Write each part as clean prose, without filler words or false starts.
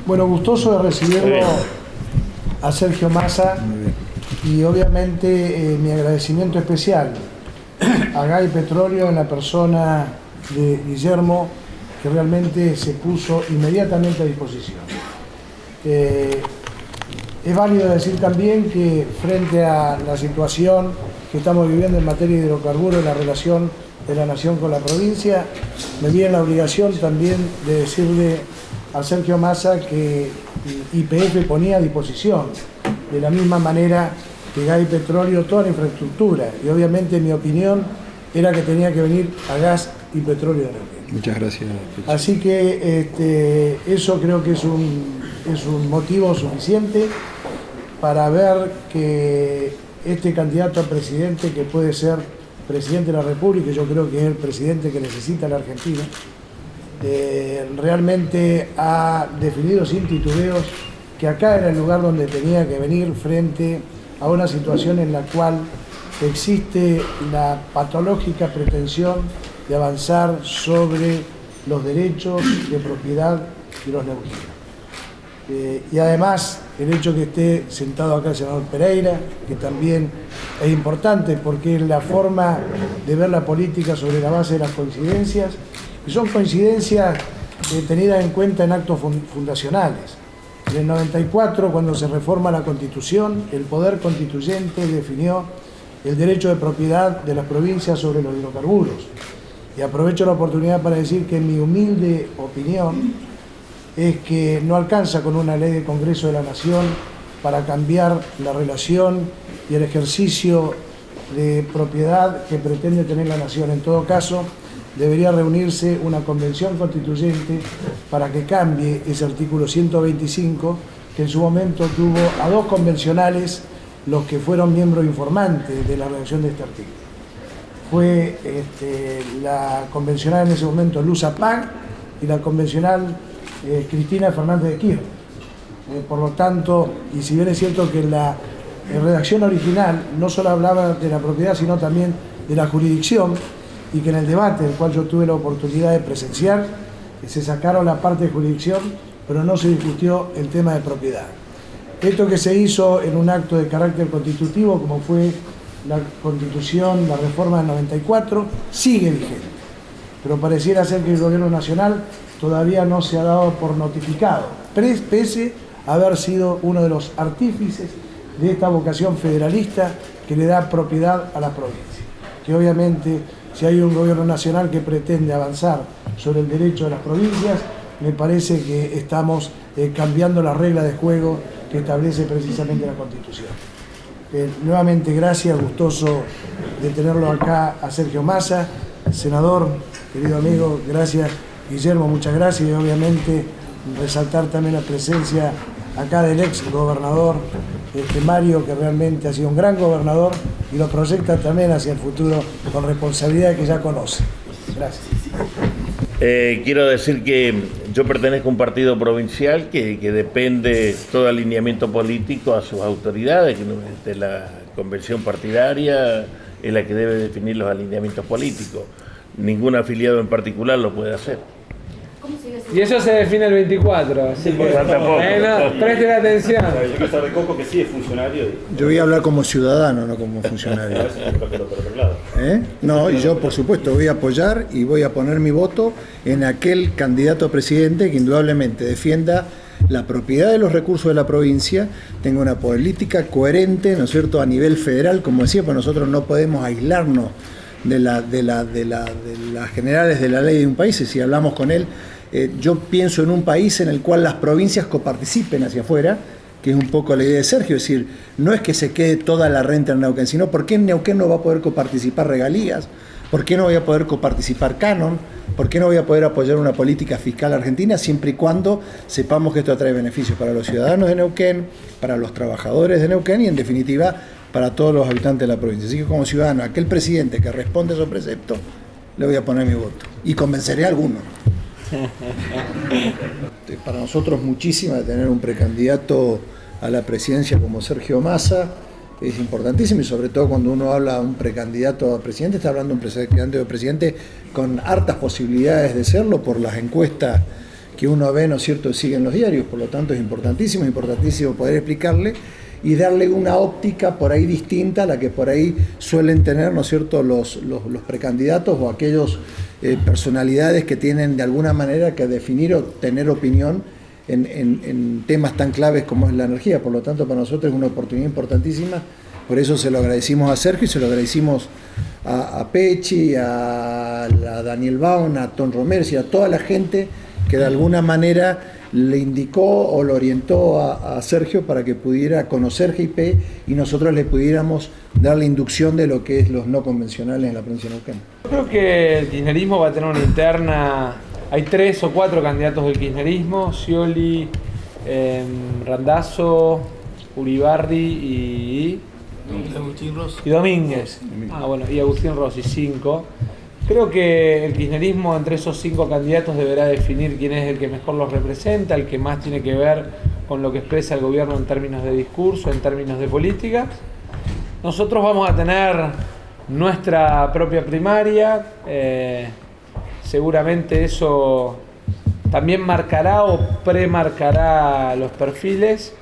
Bueno, gustoso de recibirlo a Sergio Massa y obviamente mi agradecimiento especial a GAI Petróleo en la persona de Guillermo, que realmente se puso inmediatamente a disposición. Es válido decir también que frente a la situación que estamos viviendo en materia de hidrocarburos, la relación de la nación con la provincia, me vi en la obligación también de decirle a Sergio Massa que YPF ponía a disposición, de la misma manera que GAI Petróleo, toda la infraestructura, y obviamente mi opinión era que tenía que venir a Gas y Petróleo de Neuquén. Muchas gracias. Así que eso creo que es un motivo suficiente para ver que este candidato a presidente, que puede ser presidente de la República, yo creo que es el presidente que necesita la Argentina, realmente ha definido sin titubeos que acá era el lugar donde tenía que venir frente a una situación en la cual existe la patológica pretensión de avanzar sobre los derechos de propiedad de los neuquinos. Y además el hecho que esté sentado acá el senador Pereira, que también es importante porque es la forma de ver la política sobre la base de las coincidencias, y son coincidencias tenidas en cuenta en actos fundacionales. En el 94, cuando se reforma la Constitución, el Poder Constituyente definió el derecho de propiedad de las provincias sobre los hidrocarburos. Y aprovecho la oportunidad para decir que mi humilde opinión es que no alcanza con una ley de Congreso de la Nación para cambiar la relación y el ejercicio de propiedad que pretende tener la Nación. En todo caso, debería reunirse una convención constituyente para que cambie ese artículo 125, que en su momento tuvo a dos convencionales los que fueron miembros informantes de la redacción de este artículo. Fue la convencional en ese momento Luza Pag y la convencional Cristina Fernández de Kirchner. Por lo tanto, y si bien es cierto que la redacción original no solo hablaba de la propiedad, sino también de la jurisdicción, y que en el debate, del cual yo tuve la oportunidad de presenciar, se sacaron la parte de jurisdicción, pero no se discutió el tema de propiedad. Esto que se hizo en un acto de carácter constitutivo, como fue la Constitución, la reforma del 94, sigue vigente. Pero pareciera ser que el Gobierno Nacional todavía no se ha dado por notificado, pese a haber sido uno de los artífices de esta vocación federalista que le da propiedad a las provincias. Que obviamente, si hay un Gobierno Nacional que pretende avanzar sobre el derecho de las provincias, me parece que estamos cambiando las reglas de juego que establece precisamente la Constitución. Nuevamente gracias, gustoso de tenerlo acá a Sergio Massa, senador, querido amigo, gracias. Guillermo, muchas gracias, y obviamente resaltar también la presencia acá del ex gobernador Mario, que realmente ha sido un gran gobernador y lo proyecta también hacia el futuro con responsabilidad que ya conoce. Gracias. Quiero decir que yo pertenezco a un partido provincial que depende todo alineamiento político a sus autoridades, que de la convención partidaria es la que debe definir los alineamientos políticos. Ningún afiliado en particular lo puede hacer. Y eso se define el 24, así que presten atención. Yo quiero saber, Coco, que sí es funcionario. Yo voy a hablar como ciudadano, no como funcionario. No, y yo por supuesto voy a apoyar y voy a poner mi voto en aquel candidato a presidente que indudablemente defienda la propiedad de los recursos de la provincia, tenga una política coherente, ¿no es cierto?, a nivel federal, como decía, pues nosotros no podemos aislarnos de las generales de la ley de un país. Si hablamos con él, yo pienso en un país en el cual las provincias coparticipen hacia afuera, que es un poco la idea de Sergio, es decir, no es que se quede toda la renta en Neuquén, sino ¿por qué en Neuquén no va a poder coparticipar regalías? ¿Por qué no voy a poder coparticipar canon? ¿Por qué no voy a poder apoyar una política fiscal argentina siempre y cuando sepamos que esto trae beneficios para los ciudadanos de Neuquén, para los trabajadores de Neuquén y en definitiva para todos los habitantes de la provincia? Así que como ciudadano, aquel presidente que responde a esos preceptos, le voy a poner mi voto y convenceré a algunos. Para nosotros muchísima de tener un precandidato a la presidencia como Sergio Massa, es importantísimo, y sobre todo cuando uno habla de un precandidato a presidente, está hablando de un precandidato a presidente con hartas posibilidades de serlo por las encuestas que uno ve, ¿no es cierto?, sigue en los diarios. Por lo tanto es importantísimo poder explicarle y darle una óptica por ahí distinta a la que por ahí suelen tener, ¿no es cierto?, los precandidatos o aquellos personalidades que tienen de alguna manera que definir o tener opinión en temas tan claves como es la energía. Por lo tanto, para nosotros es una oportunidad importantísima. Por eso se lo agradecimos a Sergio y se lo agradecimos a Pechi, a Daniel Baun, a Tom Romers y a toda la gente que de alguna manera le indicó o lo orientó a Sergio para que pudiera conocer GIP y nosotros le pudiéramos dar la inducción de lo que es los no convencionales en la provincia de Neuquén. Yo creo que el kirchnerismo va a tener una interna. Hay 3 o 4 candidatos del kirchnerismo: Scioli, Randazzo, Uribarri y Domínguez. Y Agustín Rossi, 5. Creo que el kirchnerismo entre esos 5 candidatos deberá definir quién es el que mejor los representa, el que más tiene que ver con lo que expresa el gobierno en términos de discurso, en términos de política. Nosotros vamos a tener nuestra propia primaria. Seguramente eso también marcará o premarcará los perfiles.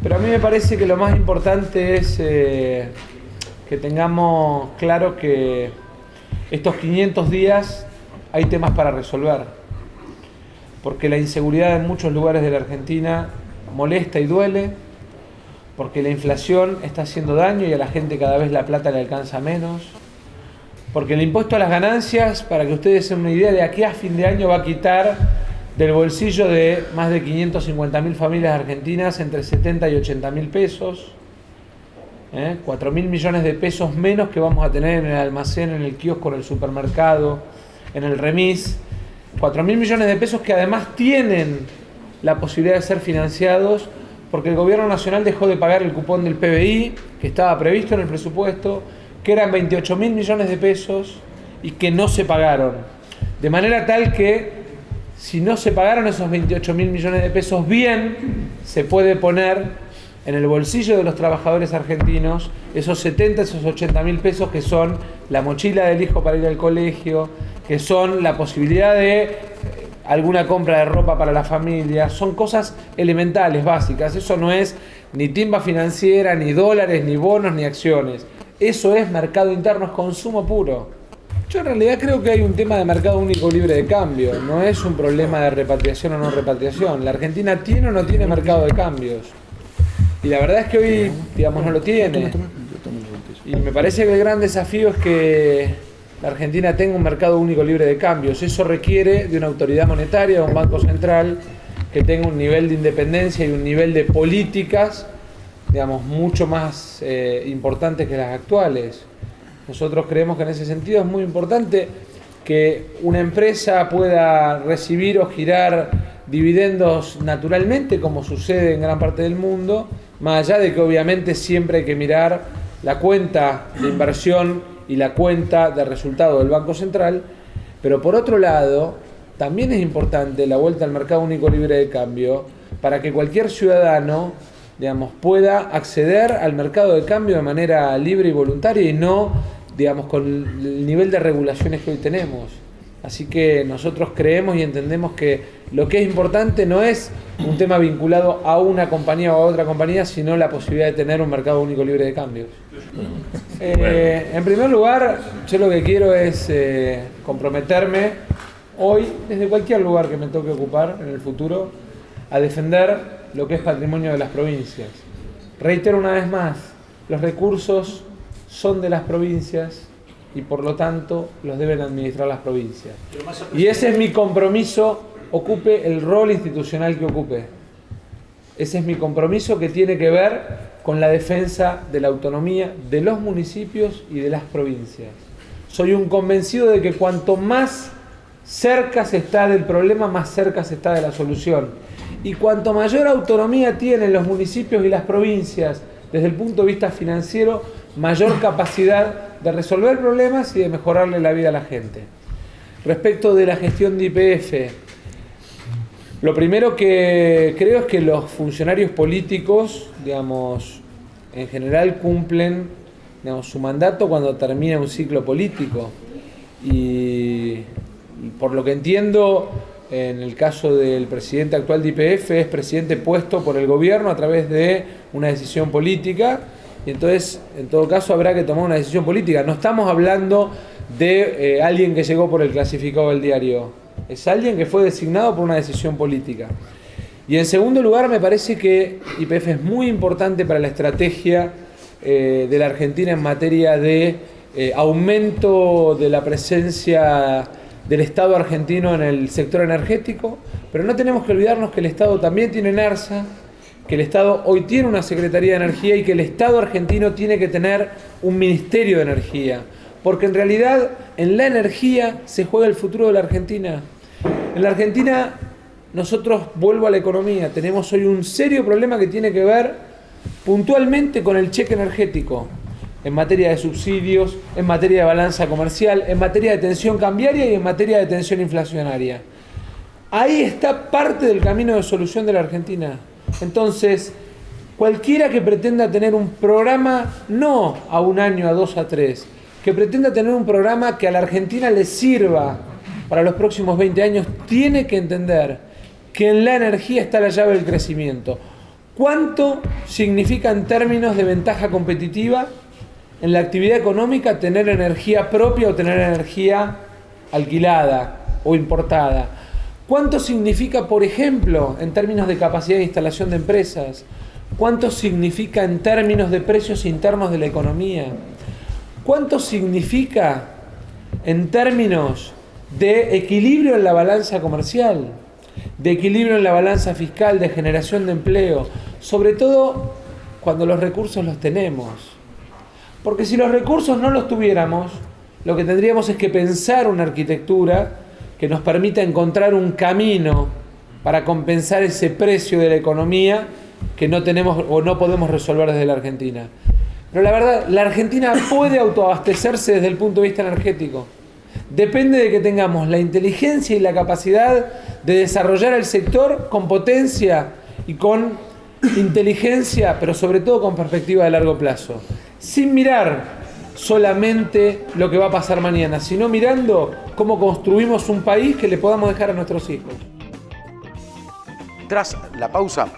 Pero a mí me parece que lo más importante es que tengamos claro que estos 500 días hay temas para resolver, porque la inseguridad en muchos lugares de la Argentina molesta y duele, porque la inflación está haciendo daño y a la gente cada vez la plata le alcanza menos, porque el impuesto a las ganancias, para que ustedes se den una idea, de aquí a fin de año va a quitar del bolsillo de más de 550.000 familias argentinas entre 70 y 80.000 pesos. 4.000 millones de pesos menos que vamos a tener en el almacén, en el kiosco, en el supermercado, en el remis. 4.000 millones de pesos que además tienen la posibilidad de ser financiados porque el gobierno nacional dejó de pagar el cupón del PBI que estaba previsto en el presupuesto, que eran 28.000 millones de pesos y que no se pagaron. De manera tal que si no se pagaron esos 28.000 millones de pesos bien, se puede poner en el bolsillo de los trabajadores argentinos esos 70, esos 80.000 pesos que son la mochila del hijo para ir al colegio, que son la posibilidad de alguna compra de ropa para la familia. Son cosas elementales, básicas. Eso no es ni timba financiera, ni dólares, ni bonos, ni acciones. Eso es mercado interno, es consumo puro. Yo en realidad creo que hay un tema de mercado único libre de cambio. No es un problema de repatriación o no repatriación. La Argentina tiene o no tiene mercado de cambios. Y la verdad es que hoy, digamos, no lo tiene. Y me parece que el gran desafío es que la Argentina tenga un mercado único libre de cambios. Eso requiere de una autoridad monetaria, de un banco central que tenga un nivel de independencia y un nivel de políticas, digamos, mucho más importantes que las actuales. Nosotros creemos que en ese sentido es muy importante que una empresa pueda recibir o girar dividendos naturalmente, como sucede en gran parte del mundo, más allá de que obviamente siempre hay que mirar la cuenta de inversión y la cuenta de resultado del Banco Central, pero por otro lado, también es importante la vuelta al mercado único libre de cambio para que cualquier ciudadano, digamos, pueda acceder al mercado de cambio de manera libre y voluntaria y no, digamos, con el nivel de regulaciones que hoy tenemos. Así que nosotros creemos y entendemos que lo que es importante no es un tema vinculado a una compañía o a otra compañía, sino la posibilidad de tener un mercado único libre de cambios. En primer lugar, yo lo que quiero es comprometerme hoy, desde cualquier lugar que me toque ocupar en el futuro, a defender lo que es patrimonio de las provincias. Reitero una vez más, los recursos son de las provincias y por lo tanto los deben administrar las provincias. Y ese es mi compromiso, ocupe el rol institucional que ocupe. Ese es mi compromiso, que tiene que ver con la defensa de la autonomía de los municipios y de las provincias. Soy un convencido de que cuanto más cerca se está del problema, más cerca se está de la solución. Y cuanto mayor autonomía tienen los municipios y las provincias desde el punto de vista financiero, mayor capacidad de resolver problemas y de mejorarle la vida a la gente. Respecto de la gestión de YPF, lo primero que creo es que los funcionarios políticos, digamos, en general cumplen, digamos, su mandato cuando termina un ciclo político. Y por lo que entiendo, En el caso del presidente actual de YPF, es presidente puesto por el gobierno a través de una decisión política, y entonces, en todo caso, habrá que tomar una decisión política. No estamos hablando de alguien que llegó por el clasificado del diario, es alguien que fue designado por una decisión política. Y en segundo lugar, me parece que YPF es muy importante para la estrategia de la Argentina en materia de aumento de la presencia del Estado argentino en el sector energético, pero no tenemos que olvidarnos que el Estado también tiene ENARSA, que el Estado hoy tiene una Secretaría de Energía y que el Estado argentino tiene que tener un Ministerio de Energía, porque en realidad en la energía se juega el futuro de la Argentina. En la Argentina, nosotros, vuelvo a la economía, tenemos hoy un serio problema que tiene que ver puntualmente con el cheque energético, en materia de subsidios, en materia de balanza comercial, en materia de tensión cambiaria y en materia de tensión inflacionaria. Ahí está parte del camino de solución de la Argentina. Entonces, cualquiera que pretenda tener un programa, no a 1 año, a 2, a 3, que pretenda tener un programa que a la Argentina le sirva para los próximos 20 años, tiene que entender que en la energía está la llave del crecimiento. ¿Cuánto significa en términos de ventaja competitiva en la actividad económica tener energía propia o tener energía alquilada o importada? ¿Cuánto significa, por ejemplo, en términos de capacidad de instalación de empresas? ¿Cuánto significa en términos de precios internos de la economía? ¿Cuánto significa en términos de equilibrio en la balanza comercial, de equilibrio en la balanza fiscal, de generación de empleo? Sobre todo cuando los recursos los tenemos. Porque si los recursos no los tuviéramos, lo que tendríamos es que pensar una arquitectura que nos permita encontrar un camino para compensar ese precio de la economía que no tenemos o no podemos resolver desde la Argentina. Pero la verdad, la Argentina puede autoabastecerse desde el punto de vista energético. Depende de que tengamos la inteligencia y la capacidad de desarrollar el sector con potencia y con inteligencia, pero sobre todo con perspectiva de largo plazo. Sin mirar solamente lo que va a pasar mañana, sino mirando cómo construimos un país que le podamos dejar a nuestros hijos. Tras la pausa,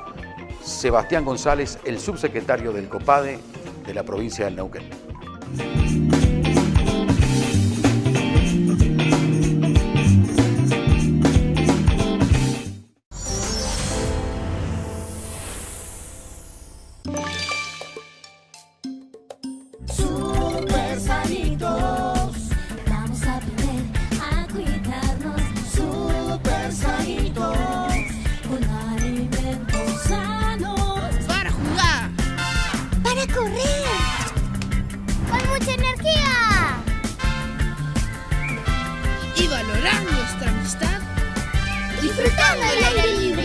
Sebastián González, el subsecretario del COPADE de la provincia del Neuquén. Disfrutando del aire libre.